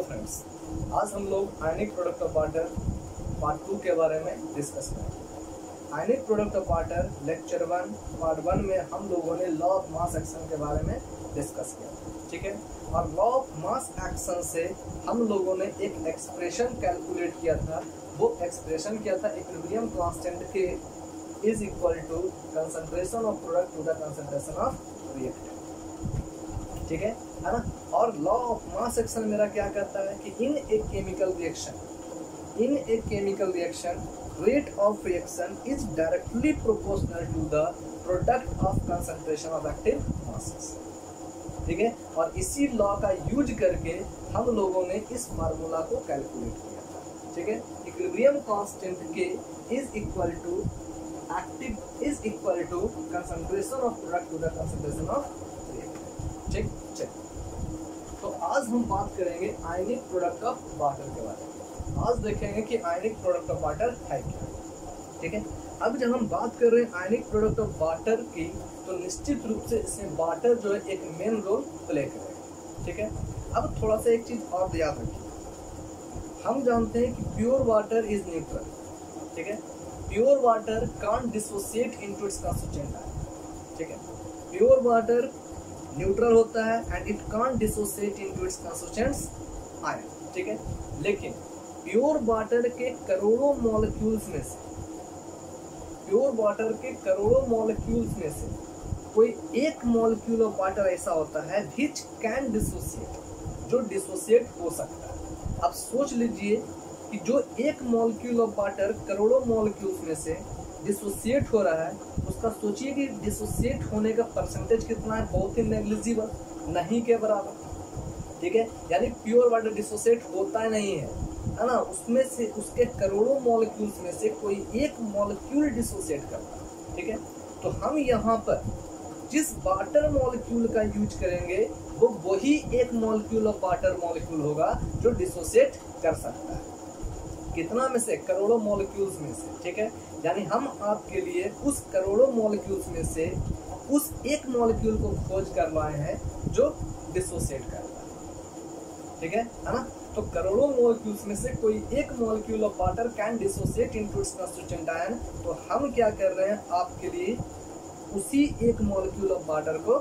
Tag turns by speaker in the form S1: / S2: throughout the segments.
S1: Friends, आज हम लोग आयनिक प्रोडक्ट ऑफ वाटर पार्ट 2 के बारे में डिस्कस करेंगे। आयनिक product of water lecture 1 part 1 में हम लोगों ने लॉ ऑफ मास एक्शन के बारे में डिस्कस किया, ठीक है। और लॉ ऑफ मास एक्शन से हम लोगों ने एक एक्सप्रेशन कैलकुलेट किया था। वो एक्सप्रेशन क्या था? Equilibrium constant K is equal to concentration of product to the concentration of reactant, ठीक है ना। और लॉ ऑफ मास एक्शन मेरा क्या कहता है कि in a chemical reaction rate of reaction is directly proportional to the product of concentration of active masses, ठीक है। और इसी लॉ का यूज करके हम लोगों ने इस फार्मूला को कैलकुलेट किया था, ठीक है। Equilibrium constant K is equal to active is equal to concentration of product to the concentration of reactant, ठीक। तो आज हम बात करेंगे आयनिक प्रोडक्ट ऑफ वाटर के बारे में। आज देखेंगे कि आयनिक प्रोडक्ट ऑफ वाटर है क्या, ठीक है। अब जब हम बात कर रहे हैं आयनिक प्रोडक्ट ऑफ वाटर की, तो निश्चित रूप से इसमें वाटर जो है एक मेन रोल प्ले करेगा, ठीक है। अब थोड़ा सा एक चीज और याद रखिए, हम जानते हैं कि प्योर वाटर इज न्यूट्रल, ठीक है। Pure water can't dissociate into its constituent ion, ठीक है। प्योर वाटर न्यूट्रल होता है and it can't dissociate into its constituents ion, ठीक है। लेकिन प्योर वाटर के करोड़ों मॉलिक्यूल्स में से कोई एक मॉलिक्यूल ऑफ वाटर ऐसा होता है विच कैन डिसोसिएट, जो डिसोसिएट हो सकता है। अब सोच लीजिए कि जो एक मॉलिक्यूल ऑफ वाटर करोड़ों मॉलिक्यूल्स में से डिसोसिएट हो रहा है, उसका सोचिए कि डिसोसिएट होने का परसेंटेज कितना है? बहुत ही नेग्लिजिबल, नहीं के बराबर, ठीक है। यानी प्योर वाटर डिसोसिएट होता ही नहीं है ना। उसमें से उसके करोड़ों मॉलिक्यूल्स में से कोई एक मॉलिक्यूल डिसोसिएट करता है, ठीक है। तो हम यहाँ पर जिस वाटर मॉलिक्यूल का यूज करेंगे वो वही एक मॉलिक्यूल ऑफ वाटर मॉलिक्यूल होगा जो डिसोसिएट कर सकता है। कितना में से? करोड़ों मॉलिक्यूल्स में से, ठीक है। यानी हम आपके लिए उस करोड़ों मॉलिक्यूल्स में से उस एक मॉलिक्यूल को खोज कर लाए हैं जो डिसोसिएट कर रहा है, ठीक है ना। तो करोड़ों मॉलिक्यूल्स में से कोई एक molecule of water can dissociate into its constituent ion. तो हम क्या कर रहे हैं आपके लिए, उसी एक मॉलिक्यूल ऑफ वाटर को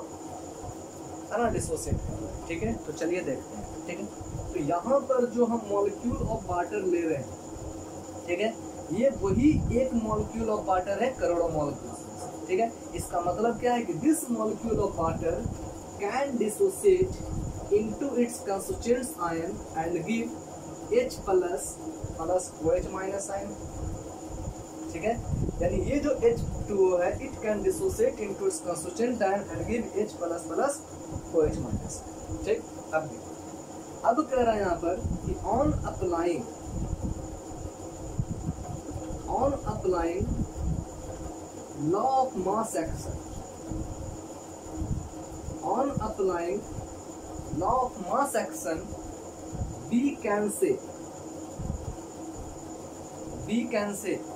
S1: है ना डिसोसिएट कर रहे हैं, ठीक है। तो चलिए देखते हैं, ठीक है। तो यहाँ पर जो हम मॉलिक्यूल ऑफ वाटर ले रहे हैं, ठीक है, ये वही एक मॉलिक्यूल ऑफ वाटर है करोड़ों मॉलिक्यूल्स, ठीक है। इसका मतलब क्या है कि this molecule of water can dissociate into its constituents ion and give H plus OH minus ion, ठीक है। यानी ये जो H2O है it can dissociate into its constituent ion and give H plus OH minus, ठीक। अब कह रहा है यहाँ पर कि on applying law of mass action, on applying law of mass action we can say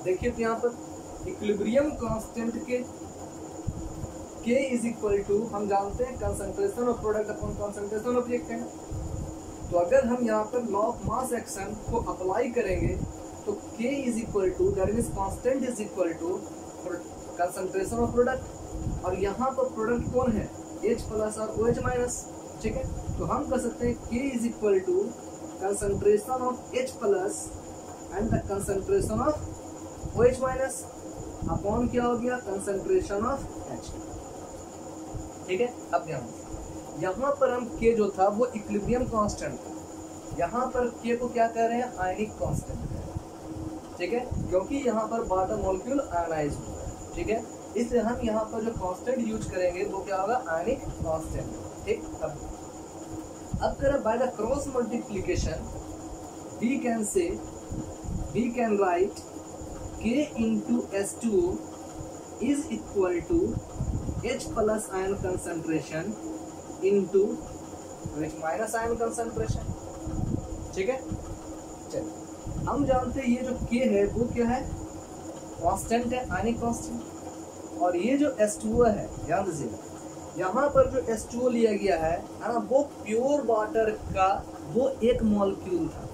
S1: देखिए तो यहाँ पर equilibrium constant K K is equal to, हम जानते हैं concentration of product upon concentration of reactant. तो अगर हम यहाँ पर लॉ ऑफ मास एक्शन को अप्लाई करेंगे तो K is equal to that means constant is equal to concentration of product, और यहाँ पर प्रोडक्ट कौन है? H प्लस और OH माइनस, ठीक है। तो हम कह सकते हैं K is equal to concentration of H plus and the concentration of OH minus upon क्या हो गया? कंसंट्रेशन ऑफ H, ठीक है। अब यहाँ पर हम K जो था वो इक्विलिब्रियम कांस्टेंट था, यहाँ पर K को क्या कह रहे हैं? आयनिक कांस्टेंट, ठीक है, क्योंकि यहाँ पर वाटर मॉलिक्यूल आयनाइज हुआ है, ठीक है। इसलिए हम यहाँ पर जो कांस्टेंट यूज करेंगे वो क्या होगा? आयनिक कांस्टेंट, ठीक। अब करें by the cross multiplication we can write K into H2O is equal to H plus ion concentration into OH minus ion concentration, ठीक है। चलिए हम जानते हैं ये जो K है वो क्या है? कांस्टेंट है, आयनिक कांस्टेंट। और ये जो H2O है, ध्यान दीजिएगा, यहाँ पर जो H2O लिया गया है ना, वो प्योर वाटर का वो एक मॉलिक्यूल था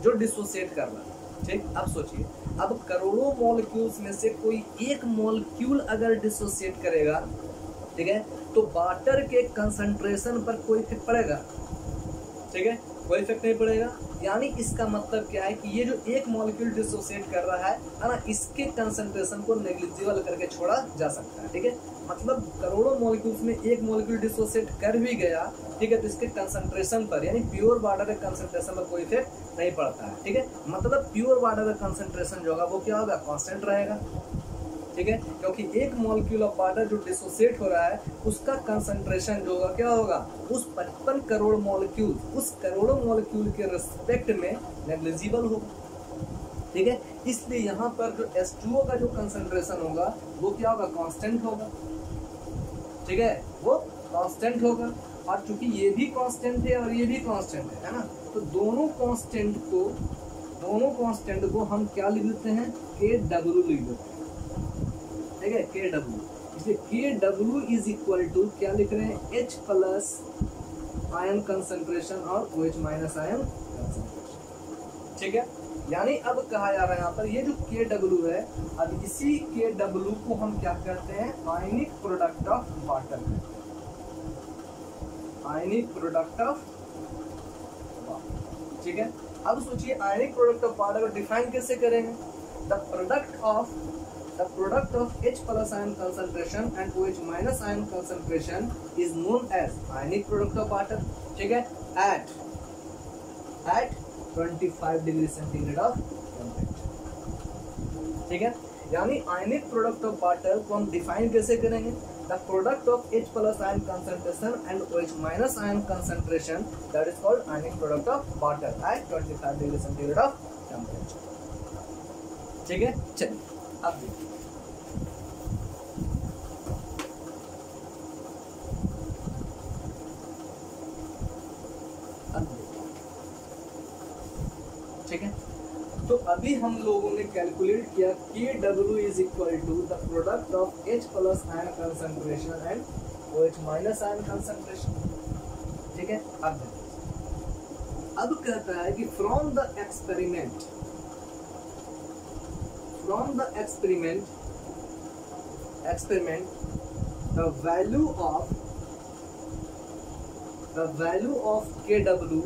S1: जो डिसोसिएट कर रहा है। ठीक, अब सोचिए, अब करोड़ों मॉलिक्यूल्स में से कोई एक मॉलिक्यूल अगर डिसोसिएट करेगा, ठीक है, तो वाटर के कंसंट्रेशन पर कोई इफेक्ट पड़ेगा? ठीक है, कोई इफेक्ट नहीं पड़ेगा। यानी इसका मतलब क्या है कि ये जो एक मॉलिक्यूल डिसोसिएट कर रहा है ना, इसके कंसंट्रेशन को नेग्लिजिबल करके छोड़ा जा सकता है। ठीक है, मतलब करोड़ों मॉलिक्यूल्स में एक मॉलिक्यूल डिसोसिएट कर भी गया, ठीक है, तो इसके कंसंट्रेशन पर यानी प्योर वाटर के कंसंट्रेशन पर कोई इफेक्ट नहीं पड़ता है। ठीक है, मतलब प्योर वाटर का कंसंट्रेशन जो होगा वो क्या होगा? कांस्टेंट रहेगा। ठीक है, क्योंकि एक मॉलिक्यूल ऑफ वाटर जो डिसोसिएट हो रहा है उसका कंसंट्रेशन जो होगा क्या होगा? उस 55 करोड़ मॉलिक्यूल, उस करोड़ों मॉलिक्यूल के रिस्पेक्ट में नेग्लिजिबल होगा। ठीक है, इसलिए यहाँ पर जो H2O का जो कंसंट्रेशन होगा वो क्या होगा? कांस्टेंट होगा। ठीक है, वो कांस्टेंट होगा। और चूंकि ये भी कांस्टेंट है और ये भी कांस्टेंट है ना, तो दोनों कांस्टेंट को हम क्या लिख देते हैं? KW लिख देते हैं। ठीक है, KW, इसलिए KW इज इक्वल टू क्या लिख रहे हैं? H प्लस आयन कंसंट्रेशन और OH माइनस आयन कंसंट्रेशन। ठीक है, यानी अब कहा जा रहा है यहाँ पर ये जो KW है, अब इसी KW को हम क्या कहते हैं? आयनिक product of water. Ionic product of water. ठीक है, अब सोचिए आयनिक प्रोडक्ट ऑफ वाटर को डिफाइन कैसे करेंगे? The product of H plus ion concentration and OH minus ion concentration is known as ionic product of water. ठीक है, at 25 degree centigrade of temperature. ठीक है, यानी आयनिक प्रोडक्ट ऑफ वाटर को हम डिफाइन कैसे करेंगे? The product of H plus ion concentration and OH minus ion concentration, that is called ionic product of water at 25 degree centigrade of temperature. ठीक है, चलिए अब देखिए, ठीक है, तो अभी हम लोगों ने कैलकुलेट किया KW is equal to the product of H plus ion concentration and OH minus ion concentration. ठीक है, अब कहता है कि from the experiment the value of KW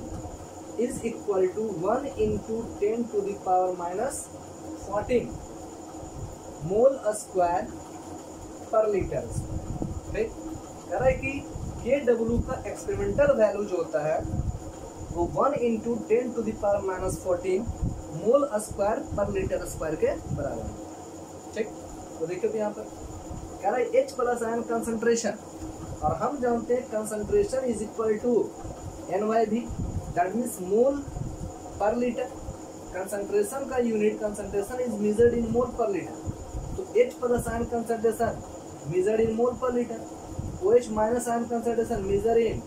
S1: is equal to 1 into 10 to the power minus 14 mole square per litre. ठीक, कह रहा है कि KW का एक्सपेरिमेंटल वैल्यू जो होता है वो 1 into 10 to the power minus 14 mole square per litre square के बराबर है। ठीक, तो देखिए यहाँ पर कह रहा है H प्लस आयन कंसंट्रेशन, और हम जानते हैं concentration is equal to NyV, that means mole per litre. Concentration का unit concentration is measured in mole per litre, तो H plus ion concentration measured in mole per litre, OH minus ion concentration measure in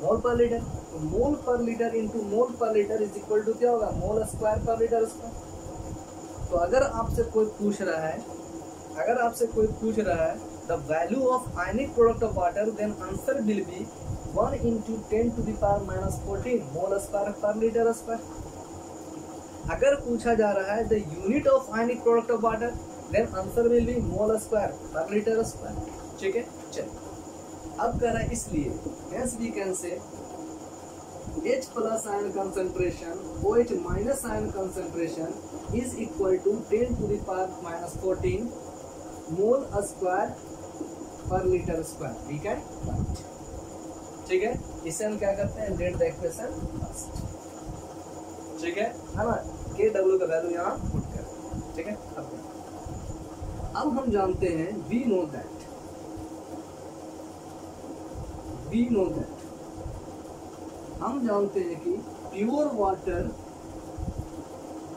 S1: mole per litre. तो मोल per litre into mole per litre is equal to क्या होगा? Mole square per litre square. तो अगर आपसे कोई पूछ रहा है the value of ionic product of water, then answer will be 1 into 10 to the power minus 14 mole square per litre square. अगर पूछा जा रहा है the unit of ionic product of water, then answer will be mole square per litre square. ठीक है, चलिए अब कह रहा है इसलिए hence we can say H plus ion concentration OH minus ion concentration is equal to 10 to the power minus 14 mole square per litre square. We can write. ठीक है, इसे हम क्या करते हैं? Let the equation first. ठीक है ना, KW का वैल्यू यहाँ पुट कर। ठीक है, अब हम जानते हैं वी नो दैट हम जानते हैं कि प्योर वाटर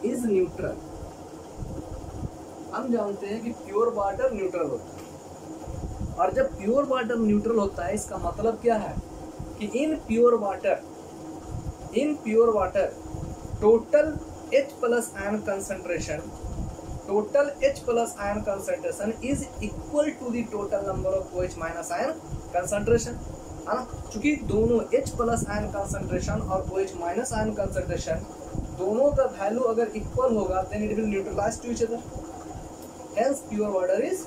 S1: इज न्यूट्रल। हम जानते हैं कि प्योर वाटर न्यूट्रल होता है, और जब प्योर वाटर न्यूट्रल होता है इसका मतलब क्या है कि in pure water total H plus ion concentration is equal to the total number of OH minus ion concentration है ना, क्योंकि दोनों H प्लस आयन कंसंट्रेशन और OH माइनस आयन कंसंट्रेशन दोनों का वैल्यू अगर इक्वल होगा then it will neutralise to each other, hence pure water is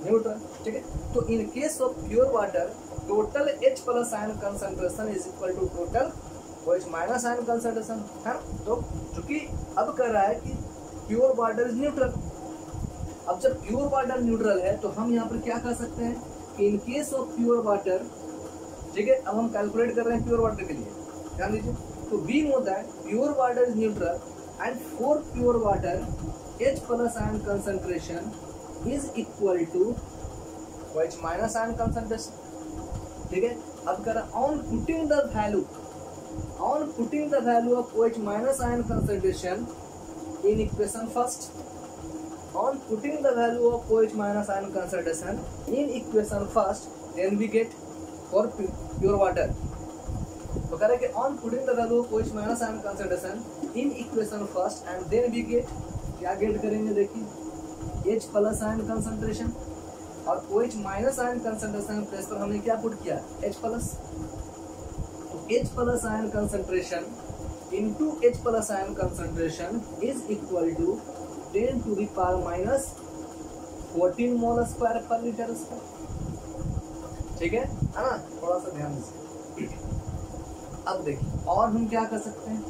S1: neutral. ठीक है, तो in case of pure water total H plus ion concentration is equal to total OH minus ion concentration है ना। तो चूंकि अब कह रहा है कि प्योर वाटर इज न्यूट्रल, अब जब प्योर वाटर न्यूट्रल है तो हम यहाँ पर क्या कर सकते हैं कि इन केस ऑफ प्योर वाटर, ठीक है, अब हम कैलकुलेट कर रहे हैं प्योर वाटर के लिए, ध्यान दीजिए। तो we know that pure water is neutral and for pure water H plus ion concentration is equal to OH minus ion concentration. ठीक है, अब कर on putting the value of OH minus ion concentration in equation first, on putting the value of OH minus ion concentration in equation first, then we get for pure water, तो कह रहे कि on putting the value of OH minus ion concentration in equation first and then we get, क्या gate करेंगे देखिए, H plus ion concentration और OH minus ion concentration place पर हमने क्या पुट किया, H प्लस, तो H plus ion concentration into H plus ion concentration is equal to 10 to the power minus 14 mole square per liter square। ठीक है ना, थोड़ा सा ध्यान दीजिए। अब देखिए और हम क्या कर सकते हैं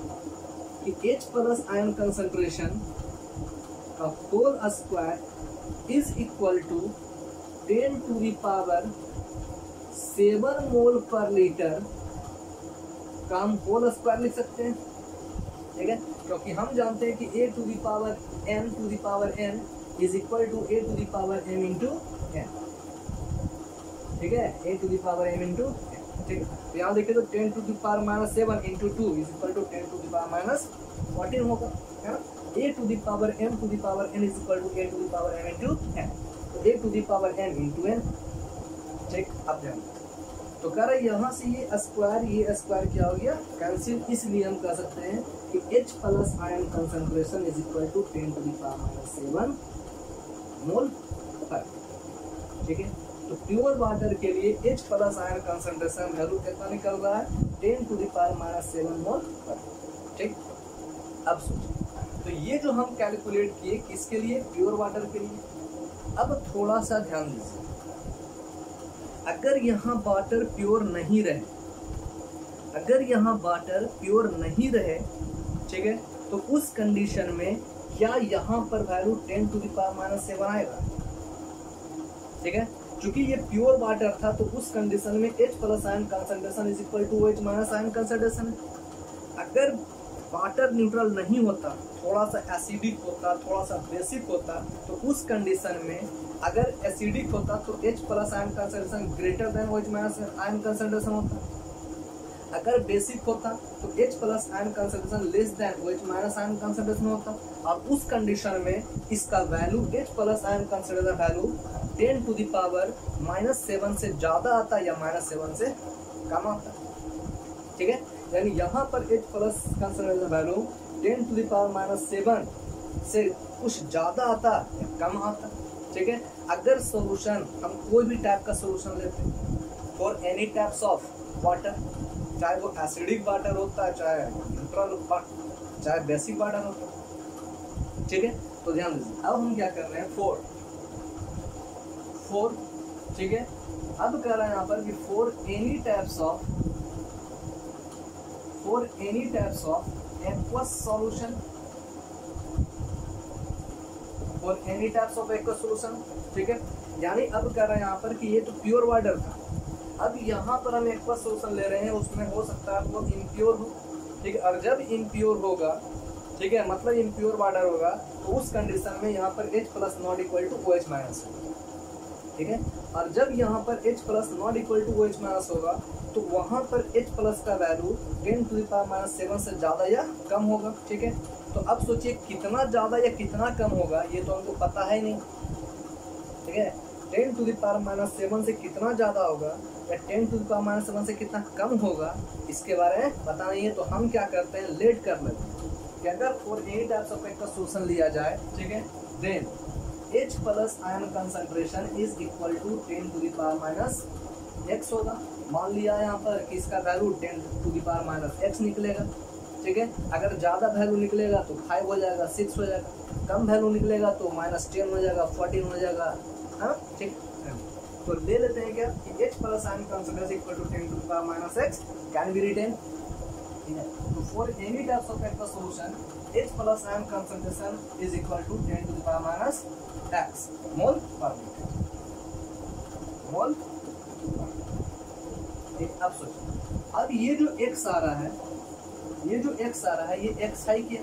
S1: कि H प्लस आयन कंसंट्रेशन का whole square is equal to 10 to the power 7 mole per litre का हम होल स्क्वायर लिख सकते हैं। ठीक है, क्योंकि हम जानते हैं कि A to the power n is equal to A to the power m into n। ठीक है, A to the power m into n। ठीक है, तो यहाँ देखिए तो 10 to the power minus 7 into 2 is equal to 10 to the power minus 14 होगा, है ना। A to the power m to the power n is equal to A to the power m into n, तो A to the power n into n। ठीक, अब ध्यान, तो कह रहे यहाँ से ये स्क्वायर क्या हो गया, कैंसिल, इसलिए हम कह सकते हैं कि H plus ion concentration is equal to 10 to the power minus 7 mole per. ठीक है, तो प्योर वाटर के लिए H plus ion concentration value कितना निकल रहा है, 10 to the power minus 7 mole per. ठीक, अब सोचिए, तो ये जो हम कैलकुलेट किए किसके लिए, प्योर वाटर के लिए। अब थोड़ा सा ध्यान दीजिए, अगर यहाँ वाटर प्योर नहीं रहे, ठीक है, तो उस कंडीशन में क्या यहाँ पर value 10 to the power minus 7 आएगा। ठीक है, क्योंकि ये प्योर वाटर था तो उस कंडीशन में H plus ion concentration is equal to OH minus ion concentration. अगर वाटर न्यूट्रल नहीं होता, थोड़ा सा एसिडिक होता, थोड़ा सा बेसिक होता, तो उस कंडीशन में अगर एसिडिक होता तो H plus ion concentration greater than OH minus ion concentration होता। अगर बेसिक होता तो H plus ion concentration less than OH minus ion concentration होता, और उस कंडीशन में इसका value H plus ion concentration value 10 to the power minus 7 से ज्यादा आता या माइनस 7 से कम आता। ठीक है, यानी यहाँ पर H plus concentration value 10 to the power minus 7 से कुछ ज्यादा आता या कम आता। ठीक है, अगर सॉल्यूशन हम कोई भी टाइप का सॉल्यूशन लेते हैं for any types of water, चाहे वो एसिडिक वाटर होता है, चाहे न्यूट्रल वाटर, चाहे बेसिक वाटर होता है। ठीक है, तो ध्यान दीजिए, अब हम क्या कर रहे हैं, फोर। ठीक है, अब कर रहे हैं यहाँ पर कि for any types of aqueous solution, for any types of aqueous solution. ठीक है, यानी अब कर रहे हैं यहाँ पर कि ये तो प्योर वाटर था, अब यहाँ पर हम एक्वस सॉल्यूशन ले रहे हैं, उसमें हो सकता है वो इम्प्योर हो। ठीक है, और जब इम्प्योर होगा, ठीक है, मतलब इम्प्योर वाटर होगा, तो उस कंडीशन में यहाँ पर H plus not equal to OH minus होगा। ठीक है, और जब यहाँ पर H plus not equal to OH minus होगा तो वहाँ पर H प्लस का value 10 to the power minus 7 से ज़्यादा या कम होगा। ठीक है, तो अब सोचिए कितना ज़्यादा या कितना कम होगा, ये तो हमको पता है नहीं। ठीक है, 10 टू द पावर माइनस 7 से कितना ज़्यादा होगा या 10 टू द पावर माइनस 7 से कितना कम होगा, इसके बारे में पता नहीं है। तो हम क्या करते हैं, लेट कर लेते हैं कि अगर for any types of aqueous solution लिया जाए, ठीक है, then H plus ion concentration is equal to 10 to the power minus x होगा। मान लिया यहाँ पर कि इसका वैल्यू 10⁻⁻x निकलेगा, ठीक है। अगर ज़्यादा वैल्यू निकलेगा तो 5 हो जाएगा, 6 हो जाएगा, कम वैल्यू निकलेगा तो -10 हो जाएगा, 14 हो जाएगा, हाँ ठीक। तो ले लेते हैं क्या कि h plus ion concentration equal to 10⁻⁻x can be written, ठीक है। तो for any types of aqueous solution h plus ion concentration is equal to 10⁻⁻x mole per litre, मोल। अब सोचिए, अब ये जो x आ रहा है, ये जो x आ रहा है, ये x है क्या?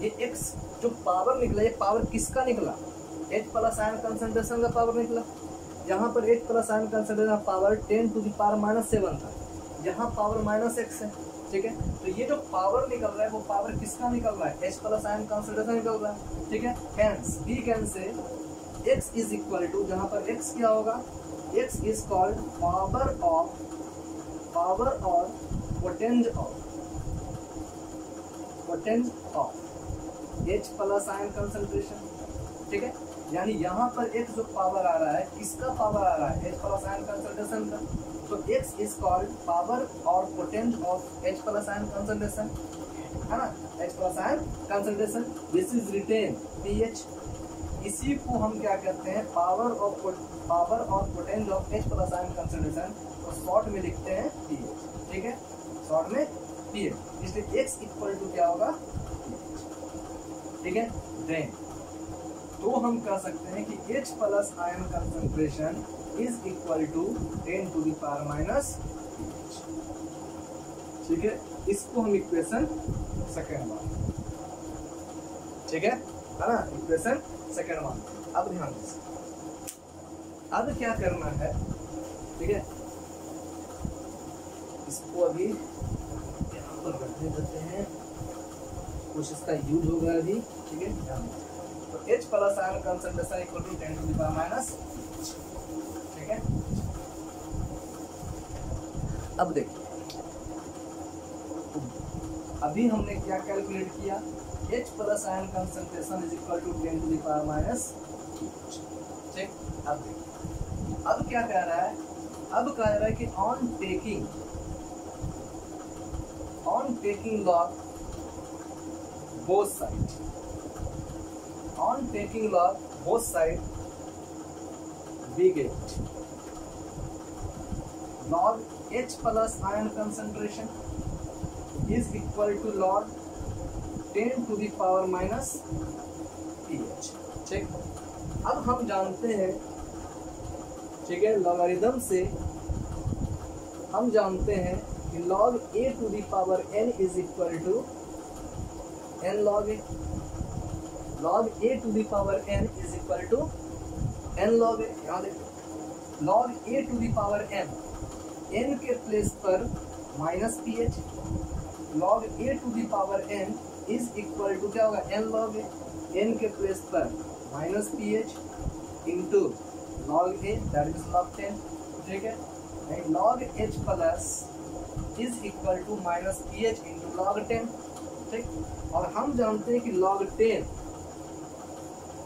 S1: ये x जो पावर निकला, ये पावर किसका निकला? h प्लस आयन कंसंट्रेशन का पावर निकला। यहाँ पर h plus ion concentration power 10⁻⁷ था, यहाँ पावर -x है, ठीक है। तो ये जो पावर निकल रहा है वो पावर किसका निकल रहा है? h प्लस आयन कंसंट्रेशन निकल रहा है, ठीक है। Hence we can say x is equal to, जहाँ पर x क्या होगा? x is called power of potenz of h plus ion concentration, ठीक है। यानी यहाँ पर x जो पावर आ रहा है, किसका पावर आ रहा है? h प्लस आयन कंसंट्रेशन का। तो x इज कॉल्ड पावर और potenz of h plus ion concentration, है ना, h plus ion concentration. This is written pH। इसी को हम क्या कहते हैं? पावर और potenz of h plus ion concentration, तो शॉर्ट में लिखते हैं pH, ठीक है, शॉर्ट में pH। इसलिए x इक्वल टू क्या होगा? pH, ठीक है। देन तो हम कह सकते हैं कि H plus ion concentration is equal to 10⁻⁻⁻, ठीक है। इसको हम इक्वेशन सेकेंड मान, ठीक है ना, इक्वेशन सेकेंड मान। अब ध्यान दीजिए, अब क्या करना है, ठीक है। इसको अभी यहाँ पर रखने देते हैं, कुछ इसका यूज होगा अभी, ठीक है। तो H plus ion concentration equal to 10⁻⁻, ठीक है। अब देखिए, अभी हमने क्या कैलकुलेट किया? H plus ion concentration is equal to 10⁻⁻, ठीक। अब देखिए, अब क्या कह रहा है? अब कह रहा है कि on taking log both side, on taking log both sides, we get log H plus ion concentration is equal to log 10⁻⁻ pH, ठीक। अब हम जानते हैं, ठीक है, लॉगरिथम से हम जानते हैं कि log a⁴n is equal to n log a। log a⁴n is equal to n log a। यहाँ देखो, log a⁴n, n के प्लेस पर -pH, log a⁴n is equal to क्या होगा? n log a, n के प्लेस पर -pH into log a, that is log 10, ठीक है। log h plus is equal to -pH into log 10, ठीक। और हम जानते हैं कि log 10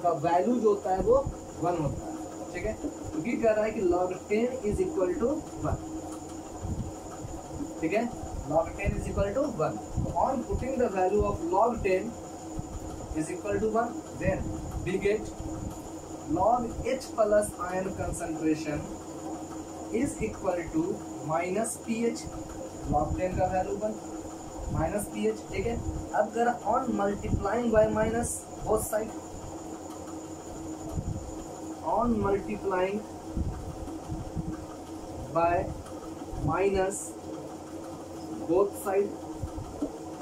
S1: का वैल्यू जो होता है वो 1 होता है, ठीक है। तो ये कह रहा है कि log 10 इज इक्वल टू 1, ठीक है, log 10 इज इक्वल टू 1। तो on putting the value of log 10 is equal to 1, then we get log H plus ion concentration is equal to -pH, log 10 का वैल्यू 1 -pH, ठीक है। अब कर on multiplying by minus both side, on multiplying by minus both side,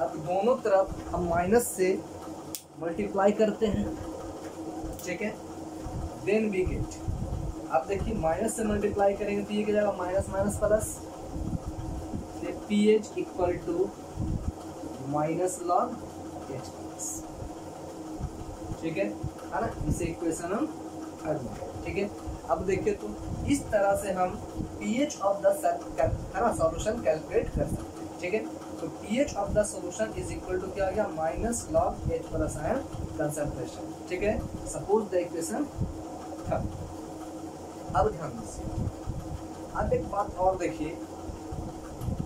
S1: अब दोनों तरफ हम minus से मल्टीप्लाई करते हैं, ठीक है। देन वी गेट, अब देखिए माइनस से मल्टीप्लाई करेंगे तो ये क्या जाएगा? Minus minus plus, pH equal to minus log H plus, ठीक है ना। इसे इक्वेशन हम थर्ड में, ठीक है। अब देखिए, तो इस तरह से हम pH of the solution calculate कर सकते हैं, ठीक है। तो pH of the solution is equal to क्या आ गया? Minus log H plus ion concentration, ठीक है। Suppose the equation third. अब ध्यान दीजिए, अब एक बात और देखिए,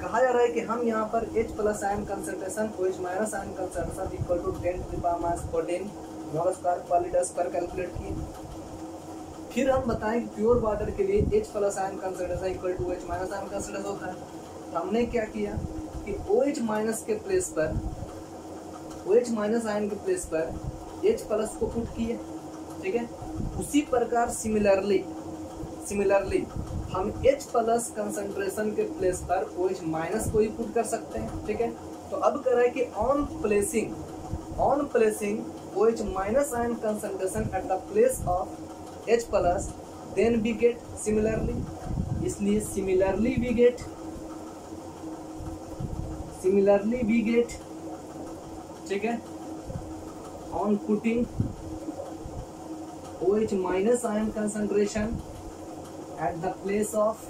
S1: कहा जा रहा है कि हम यहाँ पर H plus ion concentration OH minus ion concentration equal to 10⁻14 mole square per litre square calculate किए। फिर हम बताएं कि प्योर वाटर के लिए H plus ion concentration equal to OH minus ion concentration होता है। तो हमने क्या किया कि OH माइनस के प्लेस पर, OH माइनस आयन के प्लेस पर H प्लस को पुट किए, ठीक है। उसी प्रकार सिमिलरली हम H प्लस कंसंट्रेशन के प्लेस पर OH माइनस को ही पुट कर सकते हैं, ठीक है। तो अब कर रहा है कि on placing OH minus ion concentration at the place of H plus then we get similarly, इसलिए सिमिलरली वी गेट, ठीक है, on putting OH minus ion concentration at the place of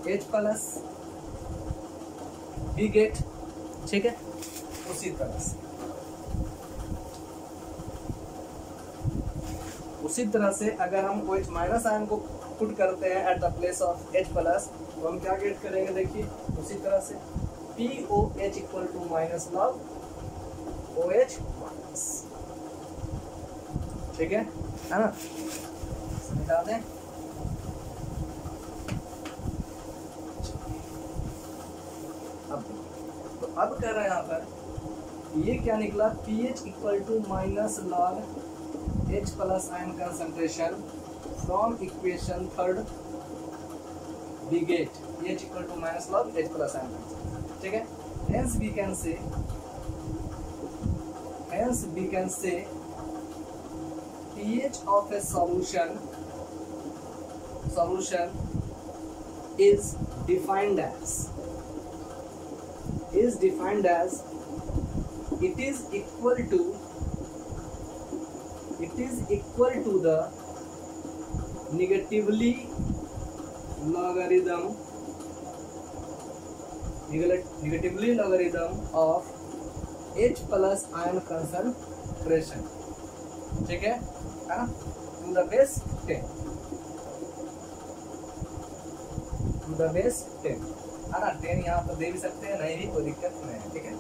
S1: H plus we get, ठीक है। उसी तरह से अगर हम OH माइनस आयन को पुट करते हैं eight the place of H plus, तो हम क्या गेट करेंगे, देखिए उसी तरह से POH equal to minus log OH minus, ठीक है ना। समझा दें। अब कर रहे हैं यहाँ पर ये क्या निकला, pH equal to minus log H plus ion concentration from equation third we get pH equal to minus log H plus ion concentration, ठीक है। Hence we can say pH of a solution is defined as it is equal to the negatively logarithm of H plus ion concentration, ठीक है ना, to the base 10 है ना। 10 यहाँ पर दे भी सकते हैं, नहीं भी कोई दिक्कत नहीं है, ठीक है।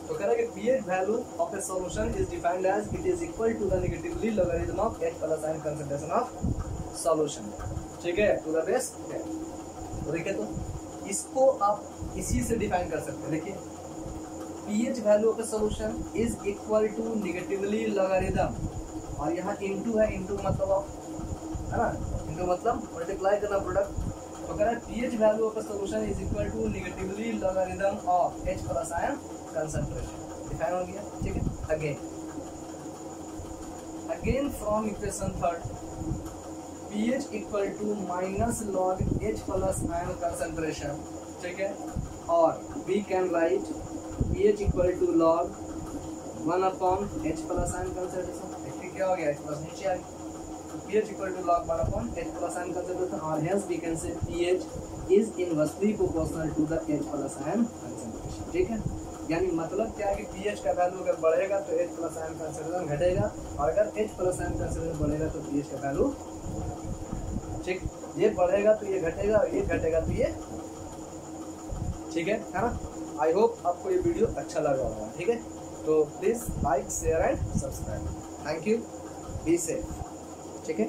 S1: तो कह रहा है कि pH value of a solution is defined as it is equal to the negatively logarithm of H plus ion concentration of solution, ठीक है, टू द बेस 10। तो देखिए, तो इसको आप इसी से डिफाइन कर सकते हैं। देखिए pH value of a solution is equal to negatively logarithm, और यहाँ इनटू है, इनटू मतलब है ना, इनटू मतलब मल्टीप्लाई करना प्रोडक्ट। तो कह रहा है pH value of a solution is equal to negatively logarithm of H plus ion concentration, define हो गया, ठीक है। Again from equation third pH equal to minus log H plus ion concentration, ठीक है, और we can write pH equal to log 1/H plus ion concentration. देखिए क्या हो गया, H प्लस नीचे आ गया, pH equal to log 1/H plus ion concentration, और hence we can say pH is inversely proportional to the H plus ion concentration, ठीक है। यानी मतलब क्या है कि pH का वैल्यू अगर बढ़ेगा तो H प्लस आयन कंसंट्रेशन घटेगा, और अगर H प्लस आयन कंसंट्रेशन बढ़ेगा तो pH का वैल्यू, ठीक, ये बढ़ेगा तो ये घटेगा, और ये घटेगा तो ये, ठीक है ना। आई होप आपको ये वीडियो अच्छा लगा होगा, ठीक है। तो please like share and subscribe. Thank you, be safe, ठीक है।